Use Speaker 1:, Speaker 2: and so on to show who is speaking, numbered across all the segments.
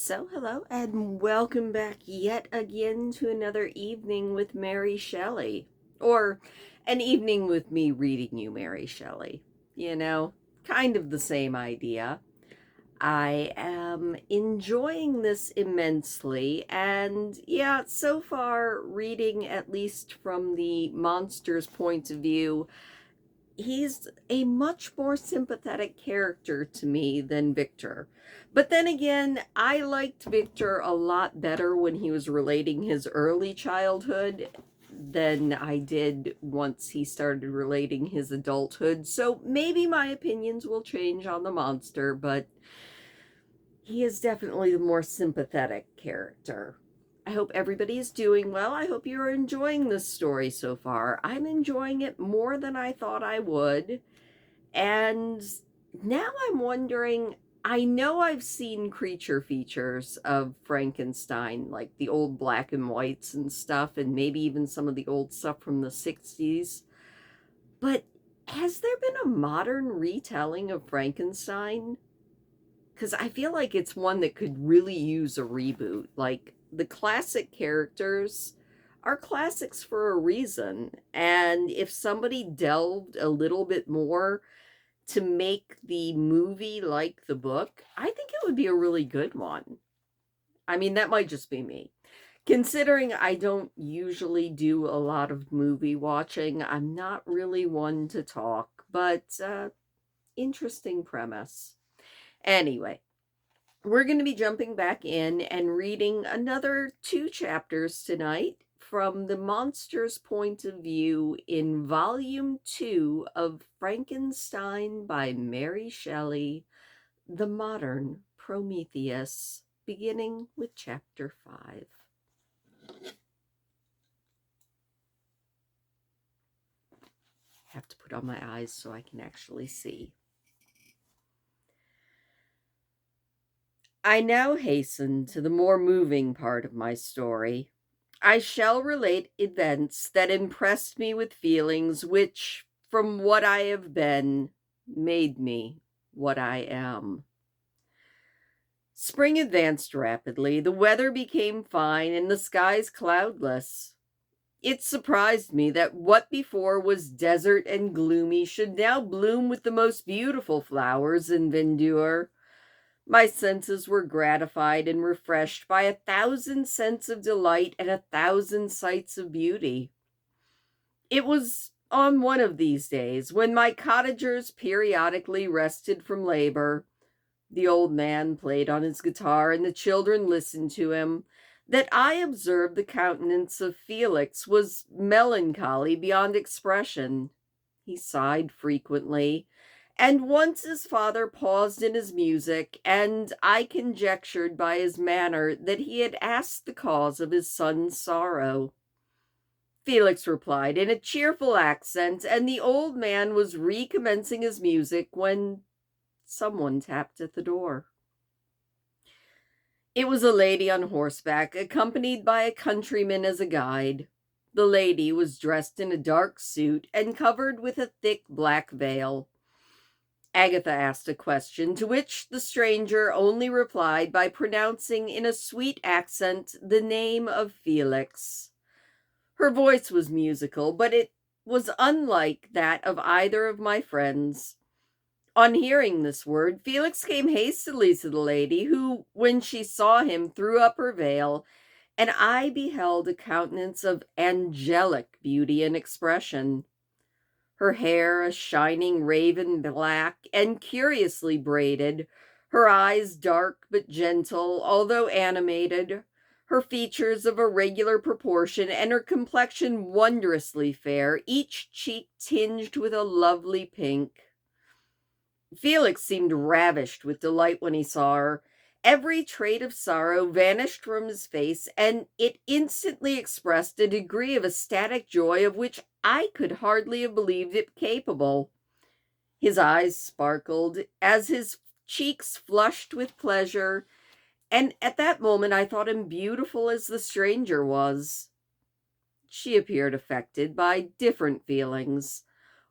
Speaker 1: So, hello and welcome back yet again to another evening with Mary Shelley. Or an evening with me reading you Mary Shelley. You know, kind of the same idea. I am enjoying this immensely, and yeah, so far, reading at least from the monster's point of view, he's a much more sympathetic character to me than Victor. But then again, I liked Victor a lot better when he was relating his early childhood than I did once he started relating his adulthood. So maybe my opinions will change on the monster, but he is definitely the more sympathetic character. I hope everybody is doing well. I hope you're enjoying this story so far. I'm enjoying it more than I thought I would. And now I'm wondering, I know I've seen creature features of Frankenstein, like the old black and whites and stuff, and maybe even some of the old stuff from the 60s. But has there been a modern retelling of Frankenstein? Because I feel like it's one that could really use a reboot. Like, the classic characters are classics for a reason. And if somebody delved a little bit more to make the movie like the book, I think it would be a really good one. I mean, that might just be me. Considering I don't usually do a lot of movie watching, I'm not really one to talk, but interesting premise. Anyway, we're going to be jumping back in and reading another two chapters tonight from the monster's point of view in Volume 2 of Frankenstein by Mary Shelley, the Modern Prometheus, beginning with Chapter 5. I have to put on my eyes so I can actually see. I now hasten to the more moving part of my story. I shall relate events that impressed me with feelings which, from what I have been, made me what I am. Spring advanced rapidly, the weather became fine, and the skies cloudless. It surprised me that what before was desert and gloomy should now bloom with the most beautiful flowers and verdure. My senses were gratified and refreshed by 1,000 scents of delight and 1,000 sights of beauty. It was on one of these days, when my cottagers periodically rested from labor, the old man played on his guitar and the children listened to him, that I observed the countenance of Felix was melancholy beyond expression. He sighed frequently, and once his father paused in his music, and I conjectured by his manner that he had asked the cause of his son's sorrow. Felix replied in a cheerful accent, and the old man was recommencing his music when someone tapped at the door. It was a lady on horseback, accompanied by a countryman as a guide. The lady was dressed in a dark suit and covered with a thick black veil. Agatha asked a question, to which the stranger only replied by pronouncing in a sweet accent the name of Felix. Her voice was musical, but it was unlike that of either of my friends. On hearing this word, Felix came hastily to the lady, who, when she saw him, threw up her veil, and I beheld a countenance of angelic beauty and expression. Her hair a shining raven black and curiously braided, her eyes dark but gentle, although animated, her features of a regular proportion, and her complexion wondrously fair, each cheek tinged with a lovely pink. Felix seemed ravished with delight when he saw her. Every trait of sorrow vanished from his face, and it instantly expressed a degree of ecstatic joy of which I could hardly have believed it capable. His eyes sparkled as his cheeks flushed with pleasure, and at that moment I thought him beautiful as the stranger was. She appeared affected by different feelings.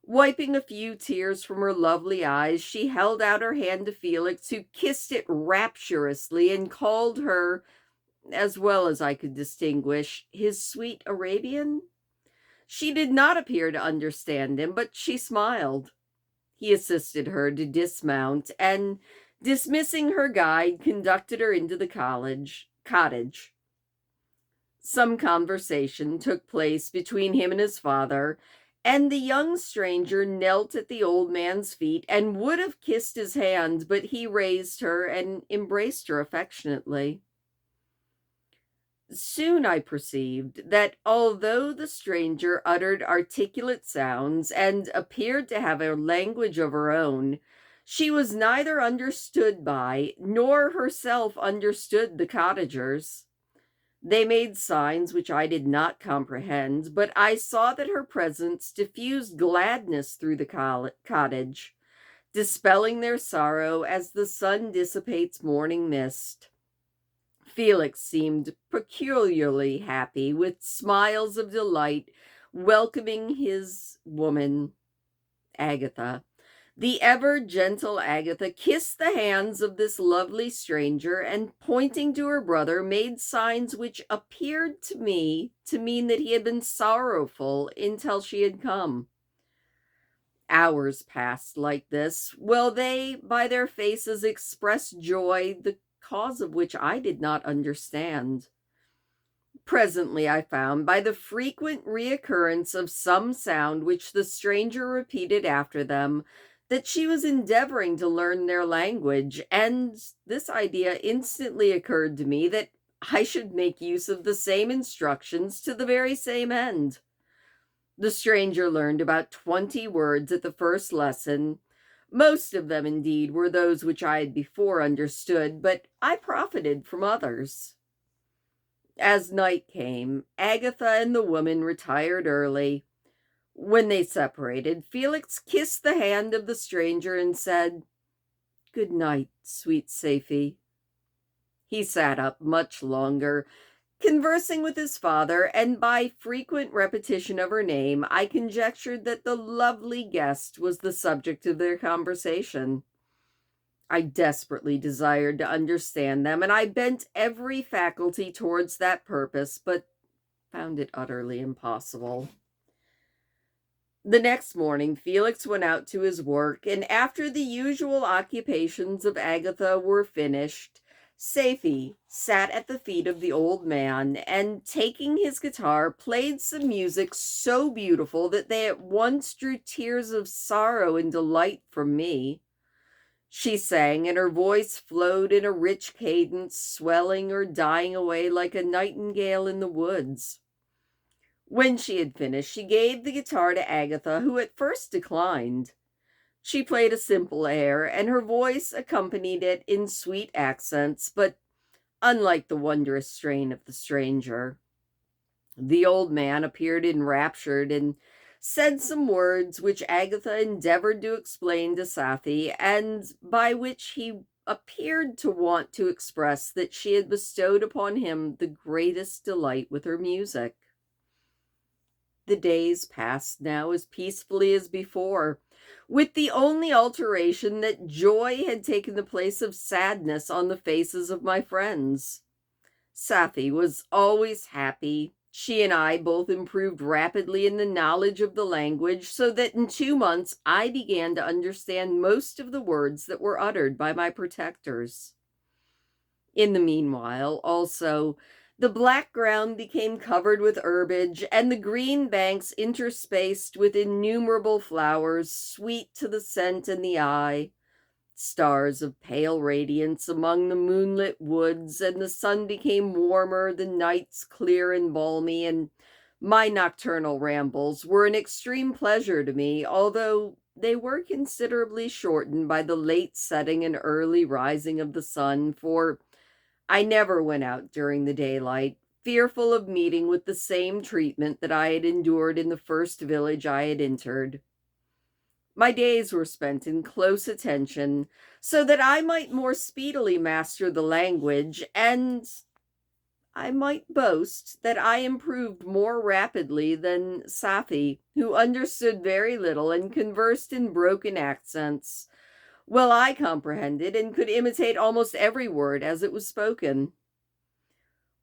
Speaker 1: Wiping a few tears from her lovely eyes, she held out her hand to Felix, who kissed it rapturously and called her, as well as I could distinguish, his sweet Arabian. She did not appear to understand him, but she smiled. He assisted her to dismount and, dismissing her guide, conducted her into the cottage. Some conversation took place between him and his father, and the young stranger knelt at the old man's feet and would have kissed his hand, but he raised her and embraced her affectionately. Soon I perceived that although the stranger uttered articulate sounds and appeared to have a language of her own, she was neither understood by nor herself understood the cottagers. They made signs which I did not comprehend, but I saw that her presence diffused gladness through the cottage, dispelling their sorrow as the sun dissipates morning mist. Felix seemed peculiarly happy, with smiles of delight, welcoming his woman, Agatha. The ever gentle Agatha kissed the hands of this lovely stranger and, pointing to her brother, made signs which appeared to me to mean that he had been sorrowful until she had come. Hours passed like this, while they, by their faces, expressed joy, the cause of which I did not understand. Presently I found, by the frequent reoccurrence of some sound which the stranger repeated after them, that she was endeavoring to learn their language, and this idea instantly occurred to me that I should make use of the same instructions to the very same end. The stranger learned about 20 words at the first lesson. Most of them, indeed, were those which I had before understood, but I profited from others. As night came, Agatha and the woman retired early. When they separated, Felix kissed the hand of the stranger and said, "Good night, sweet Safie." He sat up much longer, conversing with his father, and by frequent repetition of her name, I conjectured that the lovely guest was the subject of their conversation. I desperately desired to understand them, and I bent every faculty towards that purpose, but found it utterly impossible. The next morning, Felix went out to his work, and after the usual occupations of Agatha were finished, Safie sat at the feet of the old man, and taking his guitar, played some music so beautiful that they at once drew tears of sorrow and delight from me. She sang, and her voice flowed in a rich cadence, swelling or dying away like a nightingale in the woods. When she had finished, she gave the guitar to Agatha, who at first declined. She played a simple air, and her voice accompanied it in sweet accents, but unlike the wondrous strain of the stranger. The old man appeared enraptured and said some words which Agatha endeavored to explain to Safie, and by which he appeared to want to express that she had bestowed upon him the greatest delight with her music. The days passed now as peacefully as before, with the only alteration that joy had taken the place of sadness on the faces of my friends. Safie was always happy. She and I both improved rapidly in the knowledge of the language, so that in 2 months I began to understand most of the words that were uttered by my protectors. In the meanwhile, also, the black ground became covered with herbage, and the green banks interspaced with innumerable flowers, sweet to the scent and the eye. Stars of pale radiance among the moonlit woods, and the sun became warmer, the nights clear and balmy, and my nocturnal rambles were an extreme pleasure to me, although they were considerably shortened by the late setting and early rising of the sun, for I never went out during the daylight, fearful of meeting with the same treatment that I had endured in the first village I had entered. My days were spent in close attention, so that I might more speedily master the language, and I might boast that I improved more rapidly than Safi, who understood very little and conversed in broken accents, while I comprehended and could imitate almost every word as it was spoken.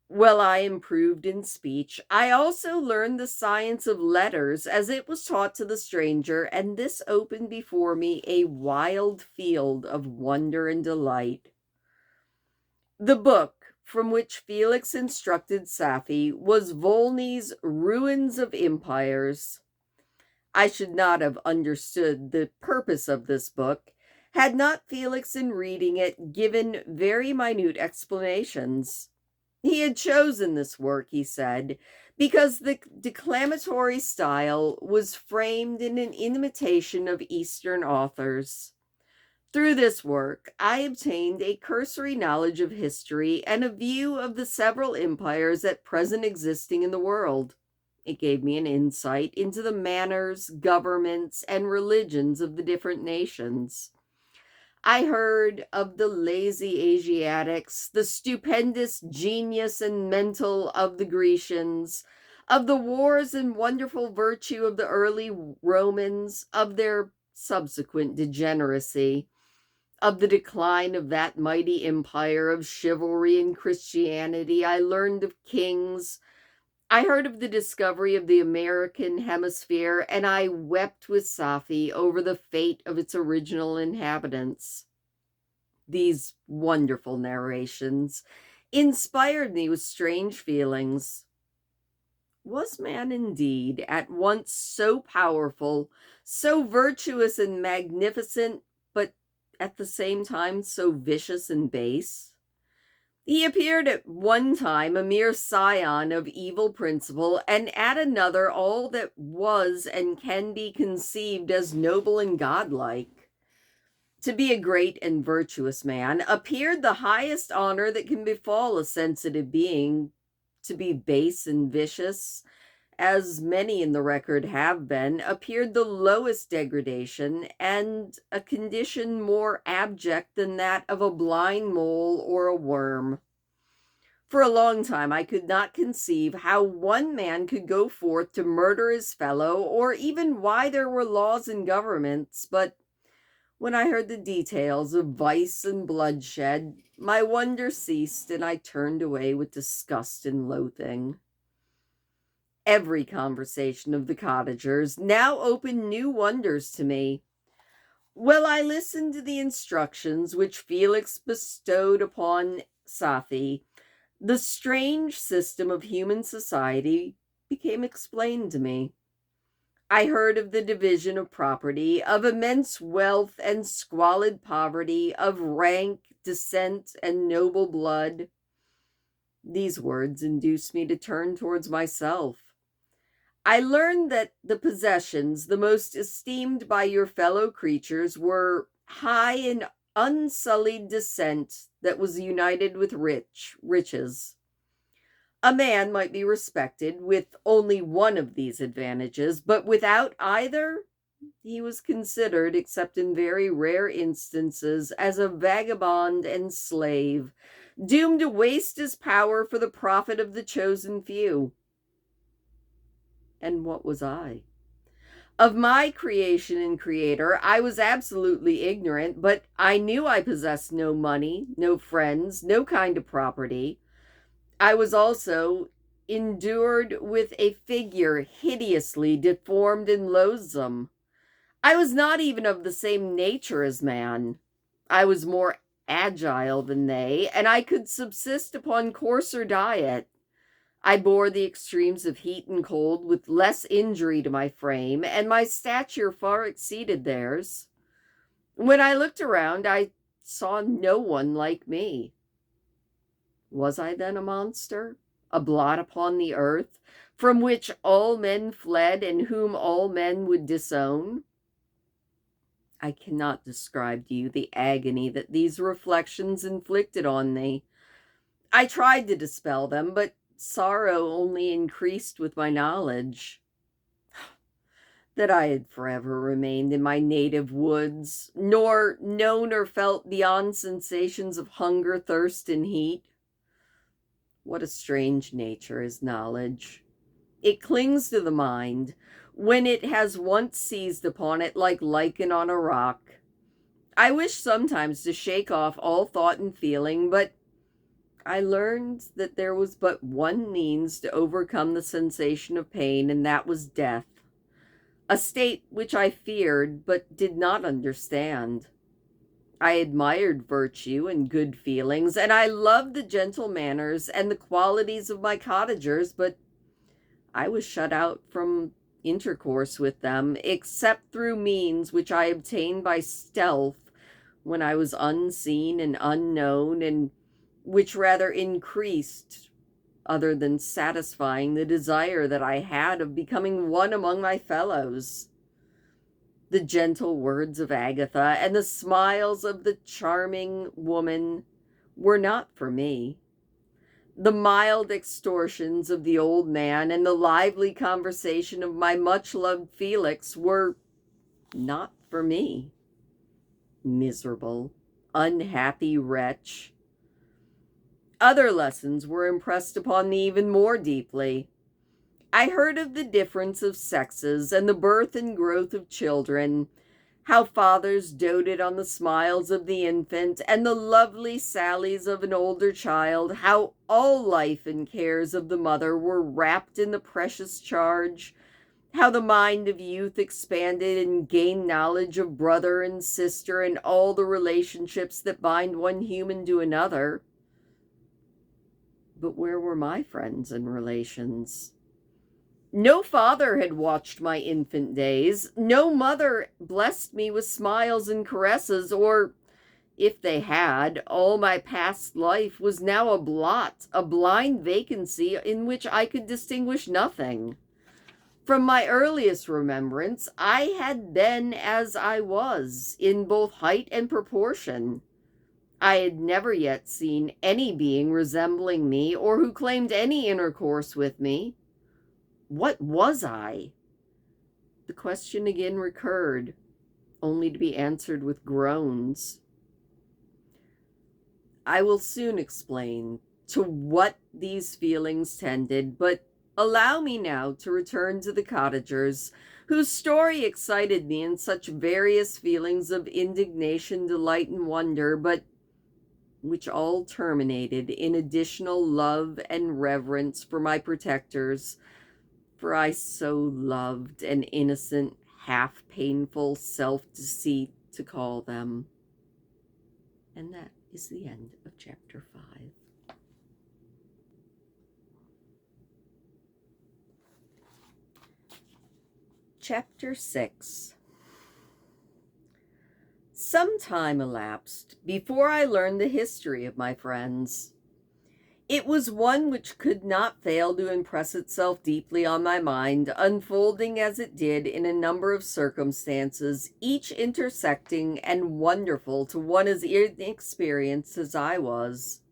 Speaker 1: While I improved in speech, I also learned the science of letters as it was taught to the stranger, and this opened before me a wild field of wonder and delight. The book from which Felix instructed Safi was Volney's Ruins of Empires. I should not have understood the purpose of this book had not Felix, in reading it, given very minute explanations. He had chosen this work, he said, because the declamatory style was framed in an imitation of Eastern authors. Through this work, I obtained a cursory knowledge of history and a view of the several empires at present existing in the world. It gave me an insight into the manners, governments, and religions of the different nations. I heard of the lazy Asiatics, the stupendous genius and mental of the Grecians, of the wars and wonderful virtue of the early Romans, of their subsequent degeneracy, of the decline of that mighty empire of chivalry and Christianity. I learned of kings. I heard of the discovery of the American hemisphere, and I wept with Safi over the fate of its original inhabitants. These wonderful narrations inspired me with strange feelings. Was man indeed at once so powerful, so virtuous and magnificent, but at the same time so vicious and base? He appeared at one time a mere scion of evil principle, and at another all that was and can be conceived as noble and godlike. To be a great and virtuous man appeared the highest honor that can befall a sensitive being. To be base and vicious, as many in the record have been, appeared the lowest degradation, and a condition more abject than that of a blind mole or a worm. For a long time I could not conceive how one man could go forth to murder his fellow, or even why there were laws and governments, but when I heard the details of vice and bloodshed, my wonder ceased, and I turned away with disgust and loathing. Every conversation of the cottagers now opened new wonders to me. While I listened to the instructions which Felix bestowed upon Safi, the strange system of human society became explained to me. I heard of the division of property, of immense wealth and squalid poverty, of rank, descent, and noble blood. These words induced me to turn towards myself. I learned that the possessions the most esteemed by your fellow creatures were high and unsullied descent that was united with riches. A man might be respected with only one of these advantages, but without either, he was considered, except in very rare instances, as a vagabond and slave, doomed to waste his power for the profit of the chosen few. And what was I? Of my creation and creator, I was absolutely ignorant, but I knew I possessed no money, no friends, no kind of property. I was also endured with a figure hideously deformed and loathsome. I was not even of the same nature as man. I was more agile than they, and I could subsist upon coarser diet. I bore the extremes of heat and cold with less injury to my frame, and my stature far exceeded theirs. When I looked around, I saw no one like me. Was I then a monster, a blot upon the earth, from which all men fled and whom all men would disown? I cannot describe to you the agony that these reflections inflicted on me. I tried to dispel them, but sorrow only increased with my knowledge. That I had forever remained in my native woods, nor known or felt beyond sensations of hunger, thirst, and heat. What a strange nature is knowledge. It clings to the mind when it has once seized upon it like lichen on a rock. I wish sometimes to shake off all thought and feeling, but I learned that there was but one means to overcome the sensation of pain, and that was death, a state which I feared but did not understand. I admired virtue and good feelings, and I loved the gentle manners and the qualities of my cottagers, but I was shut out from intercourse with them, except through means which I obtained by stealth when I was unseen and unknown, and which rather increased, other than satisfying, the desire that I had of becoming one among my fellows. The gentle words of Agatha and the smiles of the charming woman were not for me. The mild extortions of the old man and the lively conversation of my much-loved Felix were not for me. Miserable, unhappy wretch. Other lessons were impressed upon me even more deeply. I heard of the difference of sexes and the birth and growth of children, how fathers doted on the smiles of the infant and the lovely sallies of an older child, how all life and cares of the mother were wrapped in the precious charge, how the mind of youth expanded and gained knowledge of brother and sister and all the relationships that bind one human to another. But where were my friends and relations? No father had watched my infant days. No mother blessed me with smiles and caresses, or, if they had, all my past life was now a blot, a blind vacancy in which I could distinguish nothing. From my earliest remembrance, I had been as I was, in both height and proportion. I had never yet seen any being resembling me, or who claimed any intercourse with me. What was I? The question again recurred, only to be answered with groans. I will soon explain to what these feelings tended, but allow me now to return to the cottagers, whose story excited me in such various feelings of indignation, delight, and wonder, but which all terminated in additional love and reverence for my protectors, for I so loved an innocent, half-painful self-deceit to call them. And that is the end of chapter 5. Chapter 6. Some time elapsed before I learned the history of my friends. It was one which could not fail to impress itself deeply on my mind, unfolding as it did in a number of circumstances, each intersecting and wonderful to one as inexperienced as I was.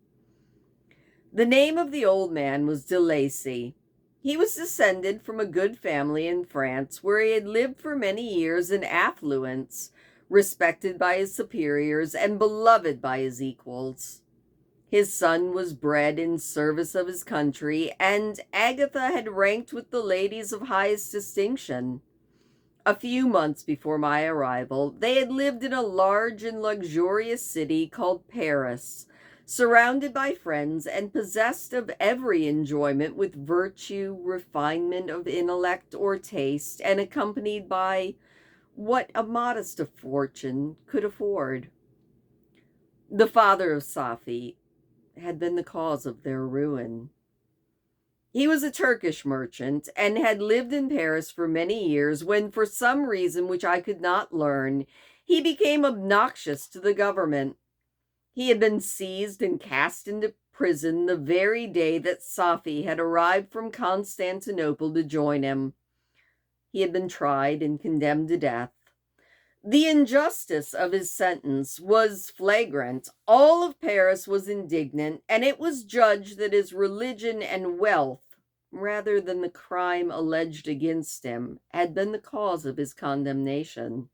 Speaker 1: The name of the old man was de Lacy. He was descended from a good family in France, where he had lived for many years in affluence, respected by his superiors and beloved by his equals. His son was bred in service of his country, and Agatha had ranked with the ladies of highest distinction. A few months before my arrival, they had lived in a large and luxurious city called Paris, surrounded by friends and possessed of every enjoyment with virtue, refinement of intellect or taste, and accompanied by what a modest fortune could afford. The father of Safi had been the cause of their ruin. He was a Turkish merchant and had lived in Paris for many years when, for some reason which I could not learn, he became obnoxious to the government. He had been seized and cast into prison the very day that Safi had arrived from Constantinople to join him. He had been tried and condemned to death. The injustice of his sentence was flagrant. All of Paris was indignant, and it was judged that his religion and wealth, rather than the crime alleged against him, had been the cause of his condemnation.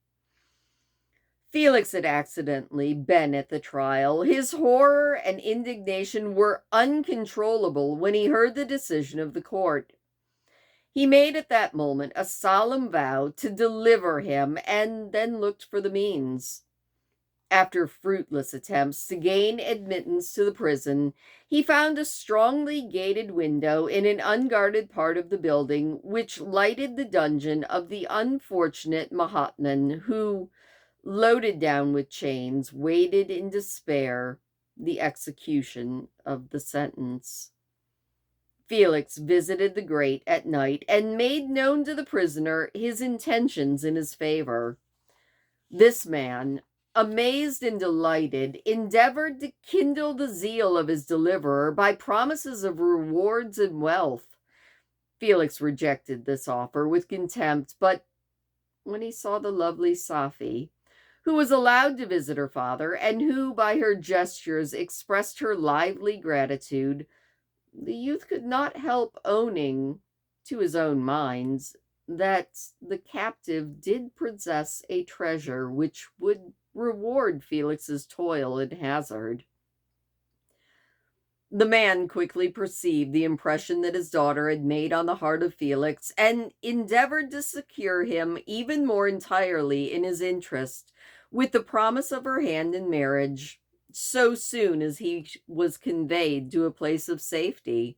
Speaker 1: Felix had accidentally been at the trial. His horror and indignation were uncontrollable when he heard the decision of the court. He made at that moment a solemn vow to deliver him and then looked for the means. After fruitless attempts to gain admittance to the prison, he found a strongly gated window in an unguarded part of the building which lighted the dungeon of the unfortunate Mahatman who, loaded down with chains, waited in despair the execution of the sentence. Felix visited the grate at night and made known to the prisoner his intentions in his favor. This man, amazed and delighted, endeavored to kindle the zeal of his deliverer by promises of rewards and wealth. Felix rejected this offer with contempt, but when he saw the lovely Safie, who was allowed to visit her father, and who, by her gestures, expressed her lively gratitude, the youth could not help owning, to his own mind, that the captive did possess a treasure which would reward Felix's toil and hazard. The man quickly perceived the impression that his daughter had made on the heart of Felix, and endeavored to secure him even more entirely in his interest with the promise of her hand in marriage so soon as he was conveyed to a place of safety.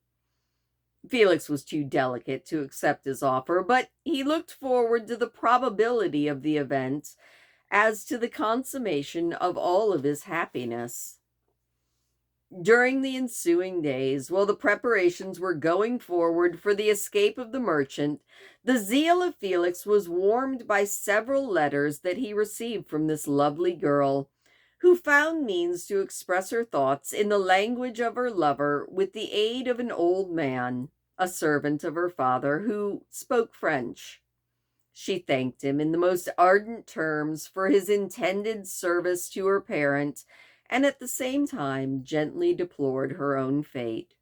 Speaker 1: Felix was too delicate to accept his offer, but he looked forward to the probability of the event as to the consummation of all of his happiness. During the ensuing days, while the preparations were going forward for the escape of the merchant, the zeal of Felix was warmed by several letters that he received from this lovely girl, who found means to express her thoughts in the language of her lover with the aid of an old man, a servant of her father, who spoke French. She thanked him in the most ardent terms for his intended service to her parent, and at the same time gently deplored her own fate.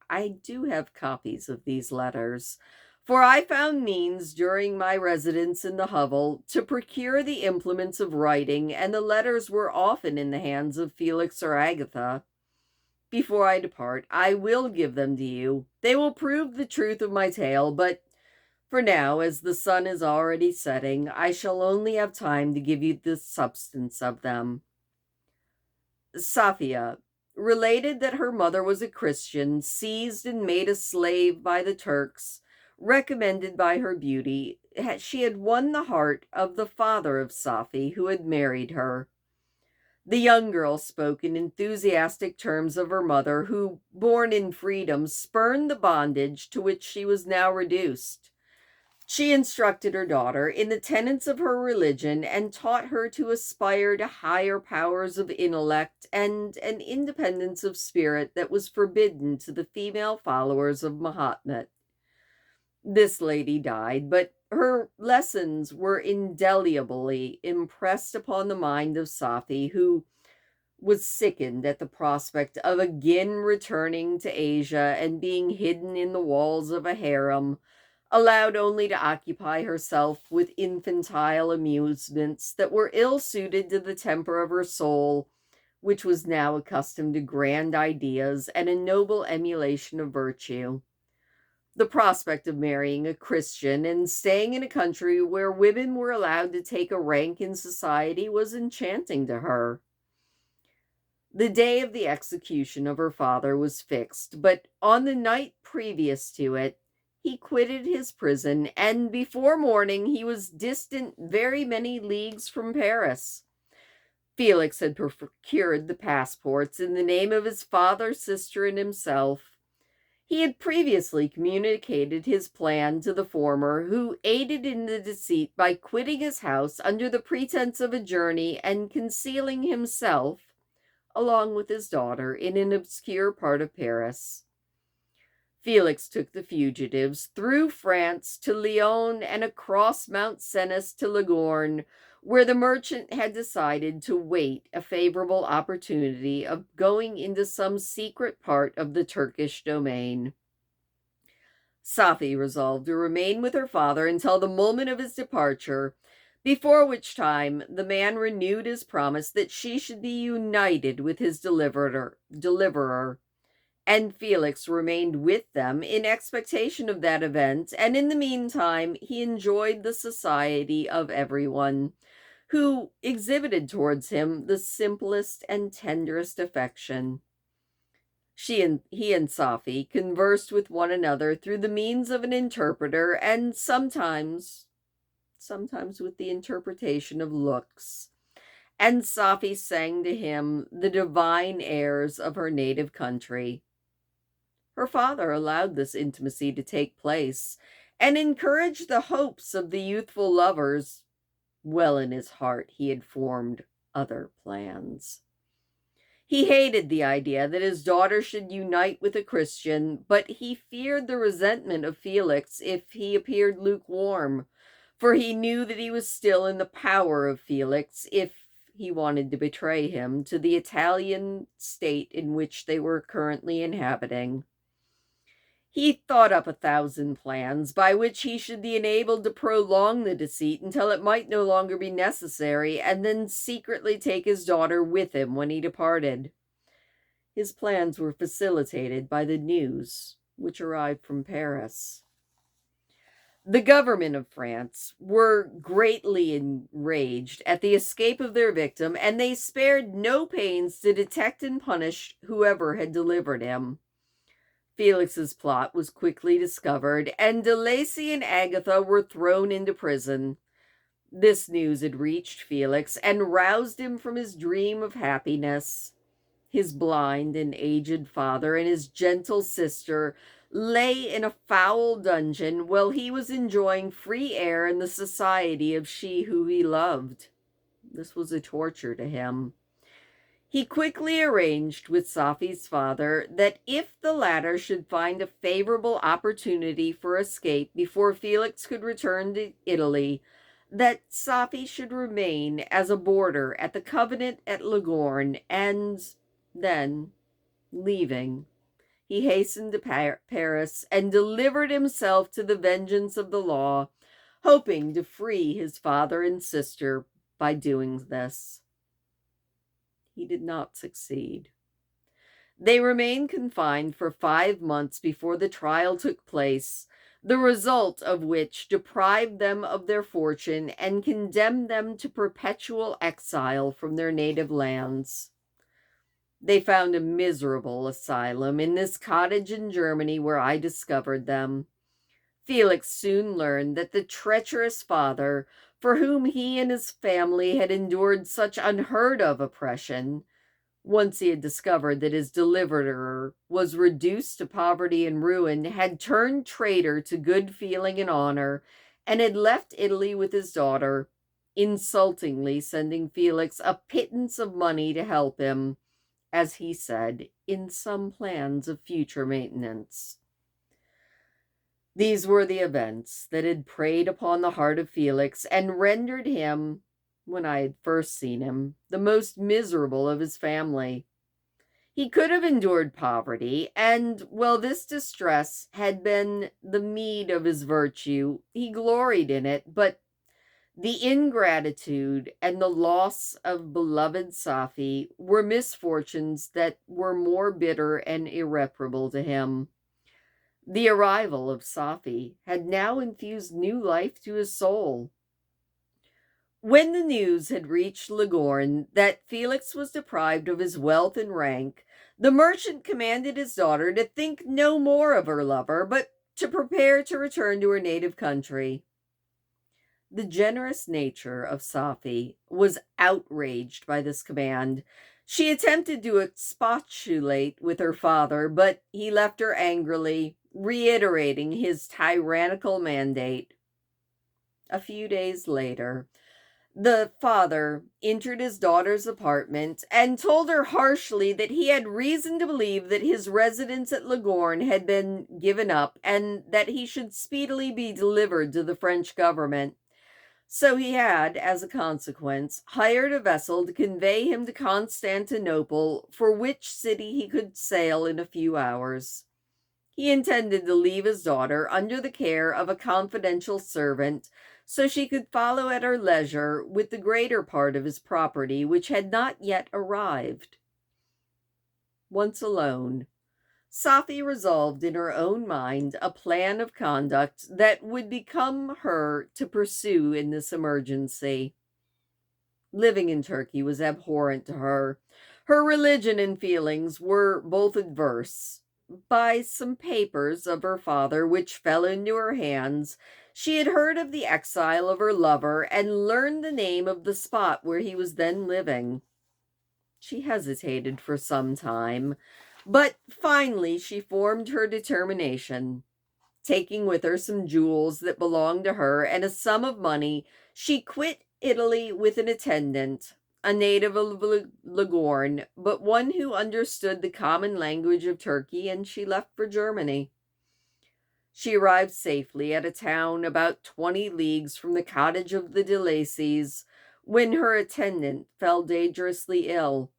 Speaker 1: I do have copies of these letters, for I found means during my residence in the hovel to procure the implements of writing, and the letters were often in the hands of Felix or Agatha. Before I depart, I will give them to you. They will prove the truth of my tale, but for now, as the sun is already setting, I shall only have time to give you the substance of them. Safia related that her mother was a Christian, seized and made a slave by the Turks. Recommended by her beauty, she had won the heart of the father of Safie, who had married her. The young girl spoke in enthusiastic terms of her mother, who, born in freedom, spurned the bondage to which she was now reduced. She instructed her daughter in the tenets of her religion and taught her to aspire to higher powers of intellect and an independence of spirit that was forbidden to the female followers of Mahomet. This lady died, but her lessons were indelibly impressed upon the mind of Safie, who was sickened at the prospect of again returning to Asia and being hidden in the walls of a harem, allowed only to occupy herself with infantile amusements that were ill-suited to the temper of her soul, which was now accustomed to grand ideas and a noble emulation of virtue. The prospect of marrying a Christian and staying in a country where women were allowed to take a rank in society was enchanting to her. The day of the execution of her father was fixed, but on the night previous to it, he quitted his prison, and before morning he was distant very many leagues from Paris. Felix had procured the passports in the name of his father, sister, and himself. He had previously communicated his plan to the former, who aided in the deceit by quitting his house under the pretense of a journey and concealing himself, along with his daughter, in an obscure part of Paris. Felix took the fugitives through France to Lyon and across Mount Cenis to Ligorne, where the merchant had decided to wait a favorable opportunity of going into some secret part of the Turkish domain. Safie resolved to remain with her father until the moment of his departure, before which time the man renewed his promise that she should be united with his deliverer, and Felix remained with them in expectation of that event, and in the meantime he enjoyed the society of everyone, who exhibited towards him the simplest and tenderest affection. He and Safi conversed with one another through the means of an interpreter, and sometimes with the interpretation of looks. And Safi sang to him the divine airs of her native country. Her father allowed this intimacy to take place, and encouraged the hopes of the youthful lovers. Well in his heart he had formed other plans. He hated the idea that his daughter should unite with a Christian, but he feared the resentment of Felix if he appeared lukewarm, for he knew that he was still in the power of Felix if he wanted to betray him to the Italian state in which they were currently inhabiting. He thought up 1,000 plans by which he should be enabled to prolong the deceit until it might no longer be necessary, and then secretly take his daughter with him when he departed. His plans were facilitated by the news which arrived from Paris. The government of France were greatly enraged at the escape of their victim, and they spared no pains to detect and punish whoever had delivered him. Felix's plot was quickly discovered, and De Lacy and Agatha were thrown into prison. This news had reached Felix and roused him from his dream of happiness. His blind and aged father and his gentle sister lay in a foul dungeon while he was enjoying free air and the society of she who he loved. This was a torture to him. He quickly arranged with Safi's father that if the latter should find a favorable opportunity for escape before Felix could return to Italy, that Safi should remain as a boarder at the convent at Lagorne, and then, leaving, he hastened to Paris and delivered himself to the vengeance of the law, hoping to free his father and sister by doing this. He did not succeed. They remained confined for 5 months before the trial took place, the result of which deprived them of their fortune and condemned them to perpetual exile from their native lands. They found a miserable asylum in this cottage in Germany where I discovered them. Felix soon learned that the treacherous father, for whom he and his family had endured such unheard of oppression, once he had discovered that his deliverer was reduced to poverty and ruin, had turned traitor to good feeling and honor, and had left Italy with his daughter, insultingly sending Felix a pittance of money to help him, as he said, in some plans of future maintenance. These were the events that had preyed upon the heart of Felix and rendered him, when I had first seen him, the most miserable of his family. He could have endured poverty, and while this distress had been the meed of his virtue, he gloried in it, but the ingratitude and the loss of beloved Safi were misfortunes that were more bitter and irreparable to him. The arrival of Safi had now infused new life to his soul. When the news had reached Lagorne that Felix was deprived of his wealth and rank, the merchant commanded his daughter to think no more of her lover, but to prepare to return to her native country. The generous nature of Safi was outraged by this command. She attempted to expostulate with her father, but he left her angrily, reiterating his tyrannical mandate. A few days later, the father entered his daughter's apartment and told her harshly that he had reason to believe that his residence at Lagorne had been given up and that he should speedily be delivered to the French government. So he had, as a consequence, hired a vessel to convey him to Constantinople, for which city he could sail in a few hours. He intended to leave his daughter under the care of a confidential servant, so she could follow at her leisure with the greater part of his property, which had not yet arrived. Once alone, Safie resolved in her own mind a plan of conduct that would become her to pursue in this emergency. Living in Turkey was abhorrent to her. Her religion and feelings were both adverse. By some papers of her father which fell into her hands, she had heard of the exile of her lover and learned the name of the spot where he was then living. She hesitated for some time, but finally she formed her determination. Taking with her some jewels that belonged to her and a sum of money, she quit Italy with an attendant, a native of Ligorn, but one who understood the common language of Turkey, and she left for Germany. She arrived safely at a town about 20 leagues from the cottage of the de Lacys when her attendant fell dangerously ill.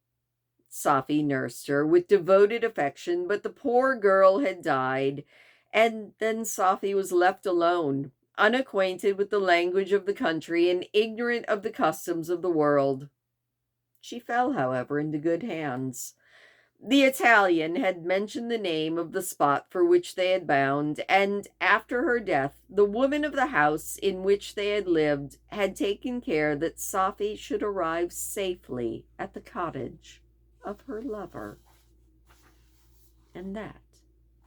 Speaker 1: Safie nursed her with devoted affection, but the poor girl had died, and then Safie was left alone, unacquainted with the language of the country and ignorant of the customs of the world. She fell, however, into good hands. The Italian had mentioned the name of the spot for which they had bound, and after her death, the woman of the house in which they had lived had taken care that Safie should arrive safely at the cottage of her lover. And that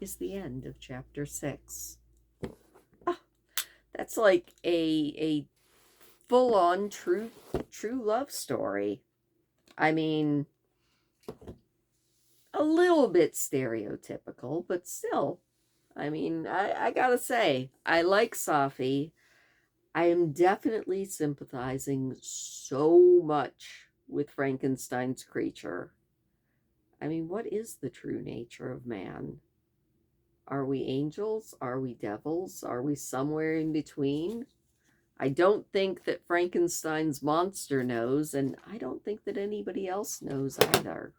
Speaker 1: is the end of chapter 6. Oh, that's like a full-on true love story. I mean, a little bit stereotypical, but still, I mean, I gotta say, I like Safie. I am definitely sympathizing so much with Frankenstein's creature. I mean, what is the true nature of man? Are we angels? Are we devils? Are we somewhere in between? I don't think that Frankenstein's monster knows, and I don't think that anybody else knows either.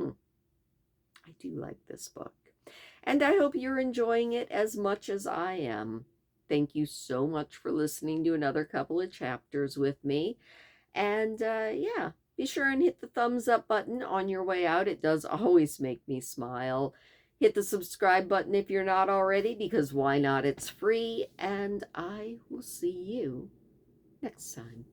Speaker 1: I do like this book. And I hope you're enjoying it as much as I am. Thank you so much for listening to another couple of chapters with me. And yeah, be sure and hit the thumbs up button on your way out. It does always make me smile. Hit the subscribe button if you're not already, because why not? It's free. And I will see you next time.